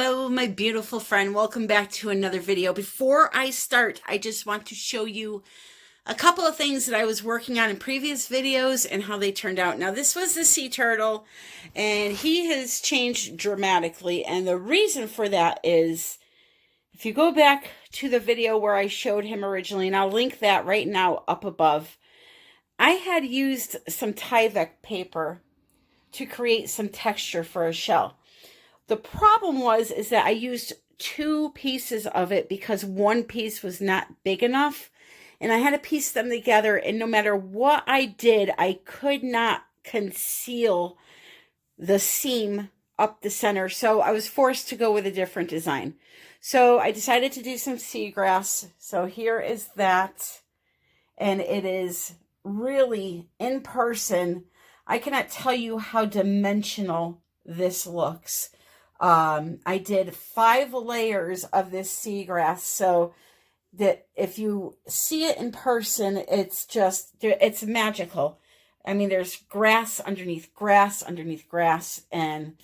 Hello, my beautiful friend. Welcome back to another video. Before I start, I just want to show you a couple of things that I was working on in previous videos and how they turned out. Now, this was the sea turtle, and he has changed dramatically. And the reason for that is, if you go back to the video where I showed him originally, and I'll link that right now up above, I had used some Tyvek paper to create some texture for a shell. The problem is that I used two pieces of it because one piece was not big enough, and I had to piece them together, and no matter what I did, I could not conceal the seam up the center, so I was forced to go with a different design. So I decided to do some seagrass. So here is that, and it is really, in person, I cannot tell you how dimensional this looks. I did 5 layers of this seagrass, so that if you see it in person, it's magical. I mean, there's grass underneath grass, and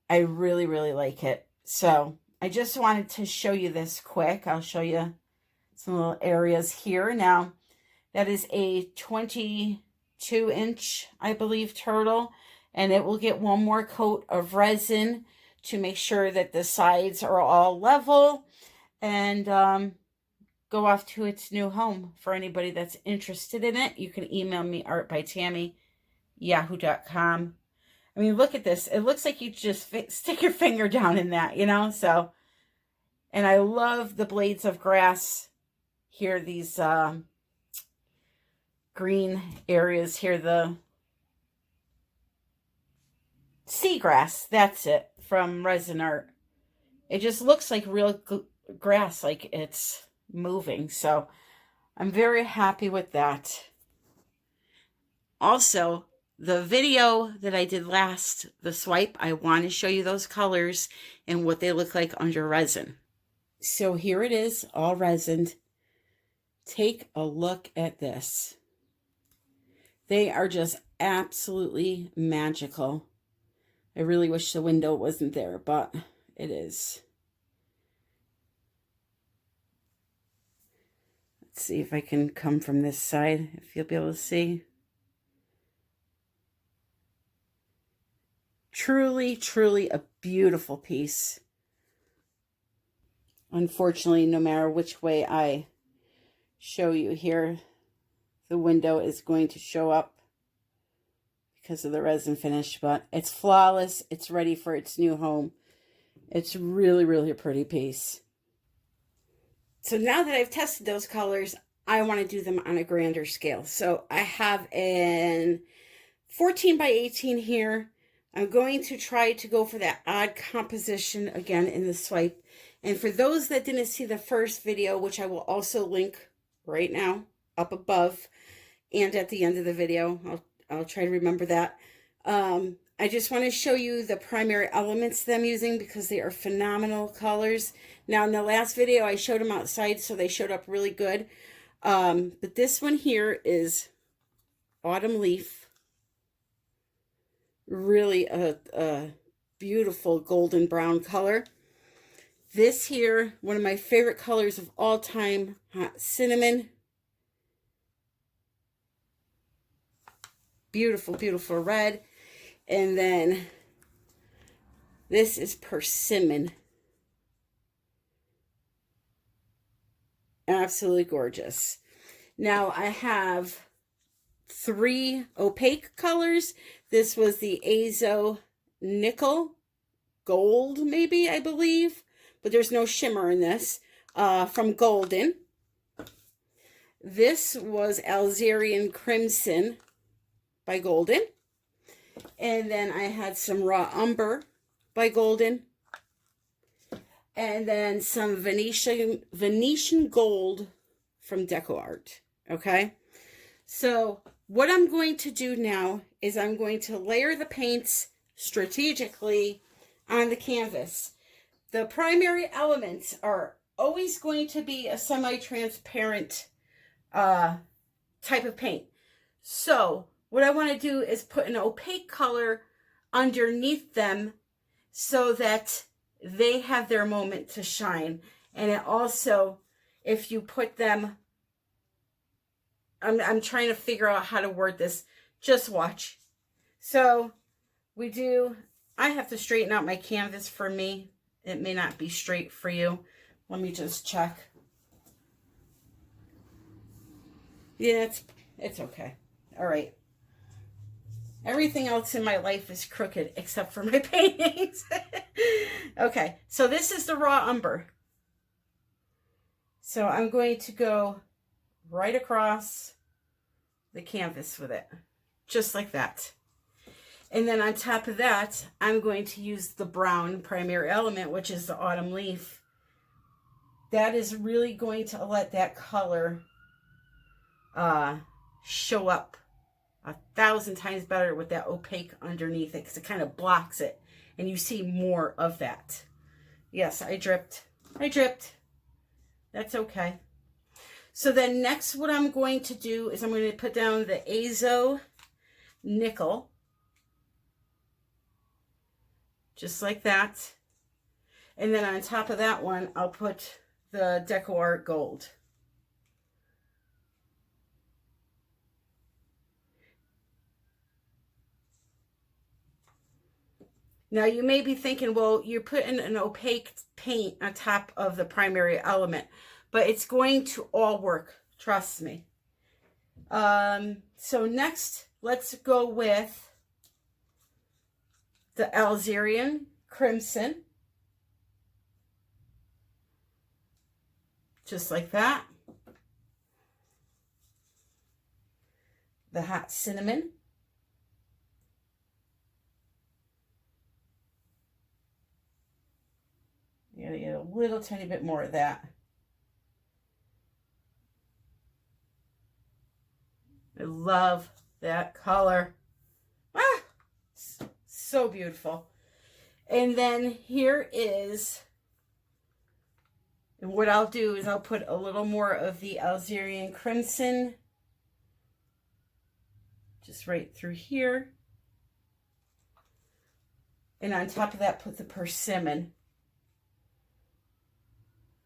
I really, really like it. So I just wanted to show you this quick. I'll show you some little areas here. Now, that is a 22-inch, I believe, turtle, and it will get one more coat of resin to make sure that the sides are all level and go off to its new home. For anybody that's interested in it, you can email me, artbytammy@yahoo.com. I mean, look at this. It looks like you just stick your finger down in that, you know? So, and I love the blades of grass here, these green areas here, the seagrass, that's it, from Resin Art. It just looks like real grass, like it's moving. So I'm very happy with that. Also, the video that I did last, the swipe, I want to show you those colors and what they look like under resin. So here it is, all resined. Take a look at this. They are just absolutely magical. I really wish the window wasn't there, but it is. Let's see if I can come from this side, if you'll be able to see. Truly, truly a beautiful piece. Unfortunately, no matter which way I show you here, the window is going to show up because of the resin finish, but it's flawless. It's ready for its new home. It's really, really a pretty piece. So now that I've tested those colors, I want to do them on a grander scale. So I have an 14 by 18 here. I'm going to try to go for that odd composition again in the swipe. And for those that didn't see the first video, which I will also link right now up above and at the end of the video, I'll try to remember that. I just want to show you the primary elements that I'm using because they are phenomenal colors. Now, in the last video, I showed them outside, so they showed up really good. But this one here is Autumn Leaf. Really a beautiful golden brown color. This here, one of my favorite colors of all time, Hot Cinnamon. Beautiful, beautiful red. And then this is Persimmon. Absolutely gorgeous. Now I have 3 opaque colors. This was the Azo Nickel Gold, maybe, I believe. But there's no shimmer in this. From Golden. This was Alzarian Crimson by Golden. And then I had some raw Umber by Golden. And then some Venetian Gold from Deco Art. Okay? So what I'm going to do now is I'm going to layer the paints strategically on the canvas. The primary elements are always going to be a semi-transparent type of paint. So what I want to do is put an opaque color underneath them so that they have their moment to shine. And it also, if you put them, I'm trying to figure out how to word this. Just watch. So I have to straighten out my canvas for me. It may not be straight for you. Let me just check. Yeah, it's okay. All right. Everything else in my life is crooked except for my paintings. Okay, so this is the raw umber. So I'm going to go right across the canvas with it, just like that. And then on top of that, I'm going to use the brown primary element, which is the autumn leaf. That is really going to let that color show up 1,000 times better with that opaque underneath it, because it kind of blocks it and you see more of that. Yes, I dripped. That's okay. So then next what I'm going to do is I'm going to put down the Azo nickel, just like that. And then on top of that one, I'll put the Deco Art Gold. Now you may be thinking, well, you're putting an opaque paint on top of the primary element, but it's going to all work, trust me. So next, let's go with the Alzarian Crimson. Just like that. The Hot Cinnamon. You gotta get a little tiny bit more of that. I love that color. Ah, so beautiful. And then here is, and what I'll do is I'll put a little more of the Alzarian Crimson just right through here. And on top of that, put the Persimmon,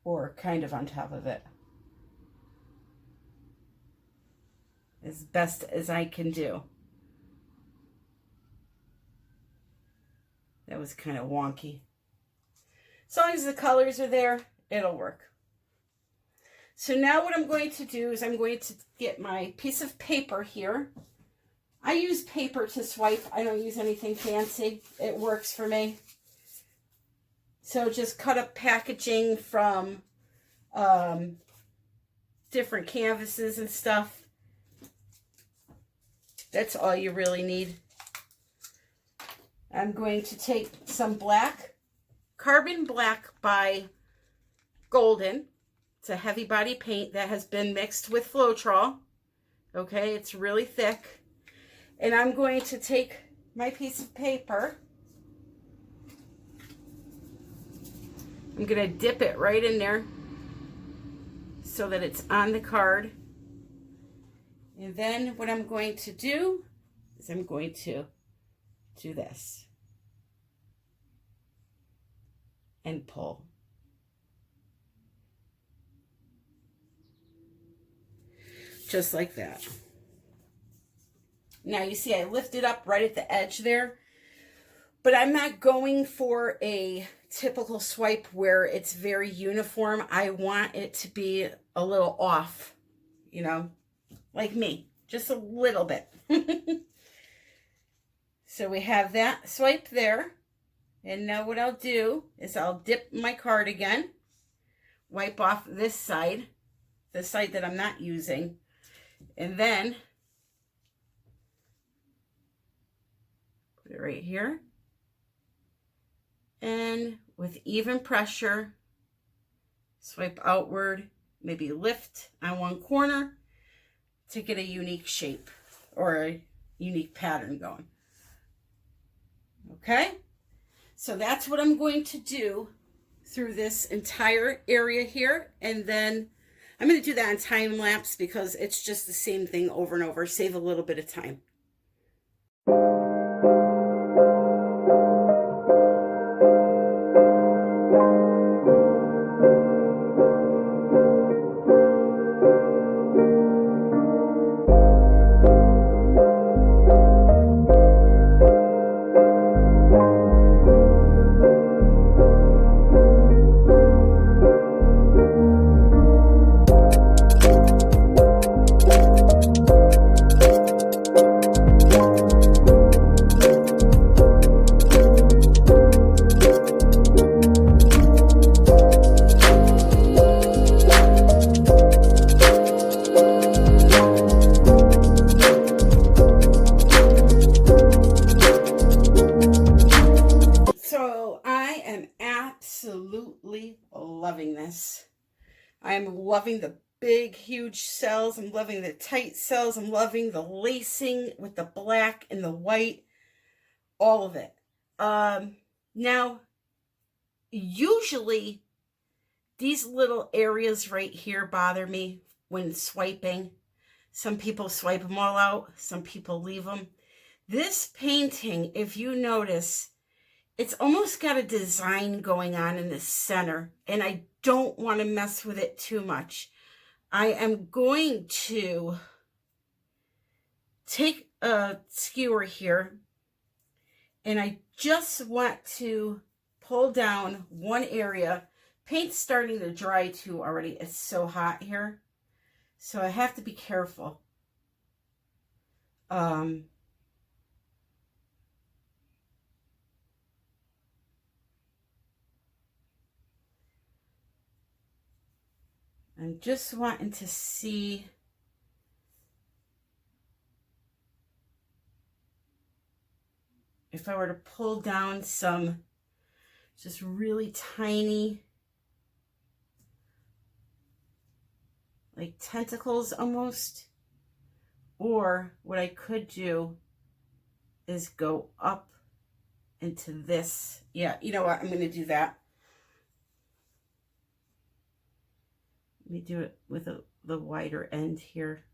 or kind of on top of it, as best as I can do. That was kind of wonky. As long as the colors are there, it'll work. So now what I'm going to do is I'm going to get my piece of paper here. I use paper to swipe. I don't use anything fancy. It works for me. So just cut up packaging from different canvases and stuff. That's all you really need. I'm going to take some black, Carbon Black by Golden. It's a heavy body paint that has been mixed with Floetrol. Okay, it's really thick. And I'm going to take my piece of paper. I'm going to dip it right in there so that it's on the card. And then what I'm going to do is I'm going to do this and pull. Just like that. Now you see I lifted up right at the edge there, but I'm not going for a typical swipe where it's very uniform. I want it to be a little off, you know, like me, just a little bit. So we have that swipe there. And now what I'll do is I'll dip my card again, wipe off this side, the side that I'm not using, and then put it right here. And with even pressure, swipe outward, maybe lift on one corner to get a unique shape or a unique pattern going. Okay, so that's what I'm going to do through this entire area here. And then I'm going to do that on time lapse because it's just the same thing over and over. Save a little bit of time. loving the big, huge cells. I'm loving the tight cells. I'm loving the lacing with the black and the white. All of it. Now, usually these little areas right here bother me when swiping. Some people swipe them all out. Some people leave them. This painting, if you notice, it's almost got a design going on in the center, and I don't want to mess with it too much. I am going to take a skewer here, and I just want to pull down one area. Paint's starting to dry too already. It's so hot here, so I have to be careful. I'm just wanting to see if I were to pull down some just really tiny, like tentacles almost, or what I could do is go up into this. Yeah, you know what? I'm going to do that. Let me do it with the wider end here.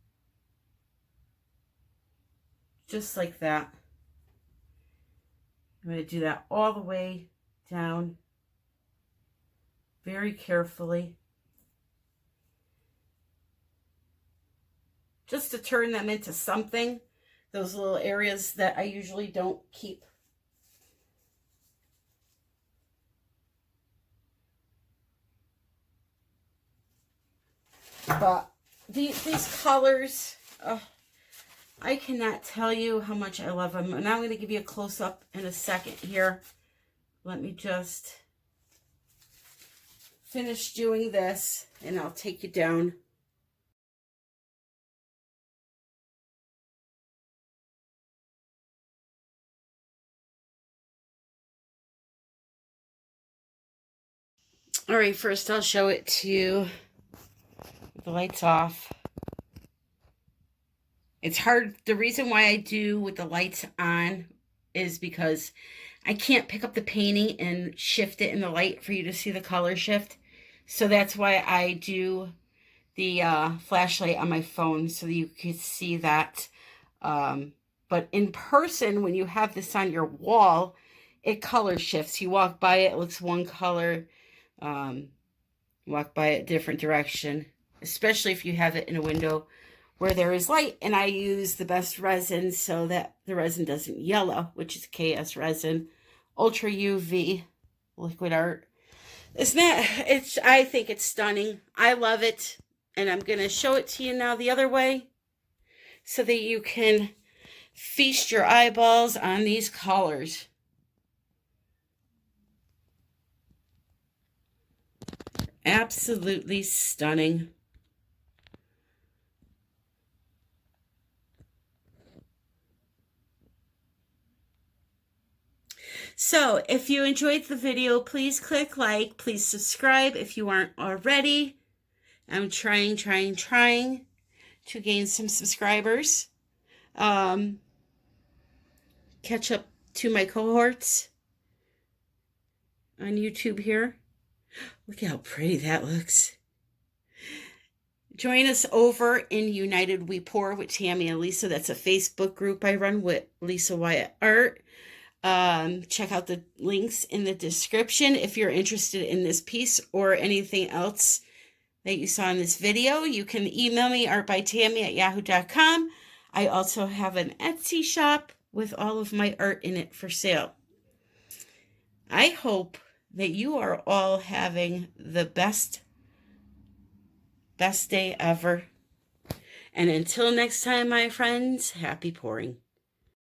Just like that. I'm going to do that all the way down very carefully. Just to turn them into something. Those little areas that I usually don't keep. But these colors, I cannot tell you how much I love them. And I'm going to give you a close-up in a second here. Let me just finish doing this, and I'll take you down. All right, first I'll show it to you with the lights off. It's hard. The reason why I do with the lights on is because I can't pick up the painting and shift it in the light for you to see the color shift. So that's why I do the flashlight on my phone so that you can see that. But in person, when you have this on your wall, it color shifts. You walk by it, it looks one color. Walk by it a different direction, especially if you have it in a window where there is light. And I use the best resin so that the resin doesn't yellow, which is KS resin, Ultra UV liquid art. Isn't that, I think it's stunning. I love it. And I'm going to show it to you now the other way so that you can feast your eyeballs on these colors. Absolutely stunning. So if you enjoyed the video, please click like, please subscribe if you aren't already. I'm trying to gain some subscribers. Catch up to my cohorts on YouTube here. Look at how pretty that looks. Join us over in United We Pour with Tammy and Lisa. That's a Facebook group I run with Lisa Wyatt Art. Check out the links in the description if you're interested in this piece or anything else that you saw in this video. You can email me artbytammy@yahoo.com. I also have an Etsy shop with all of my art in it for sale. I hope that you are all having the best day ever. And until next time, my friends, happy pouring.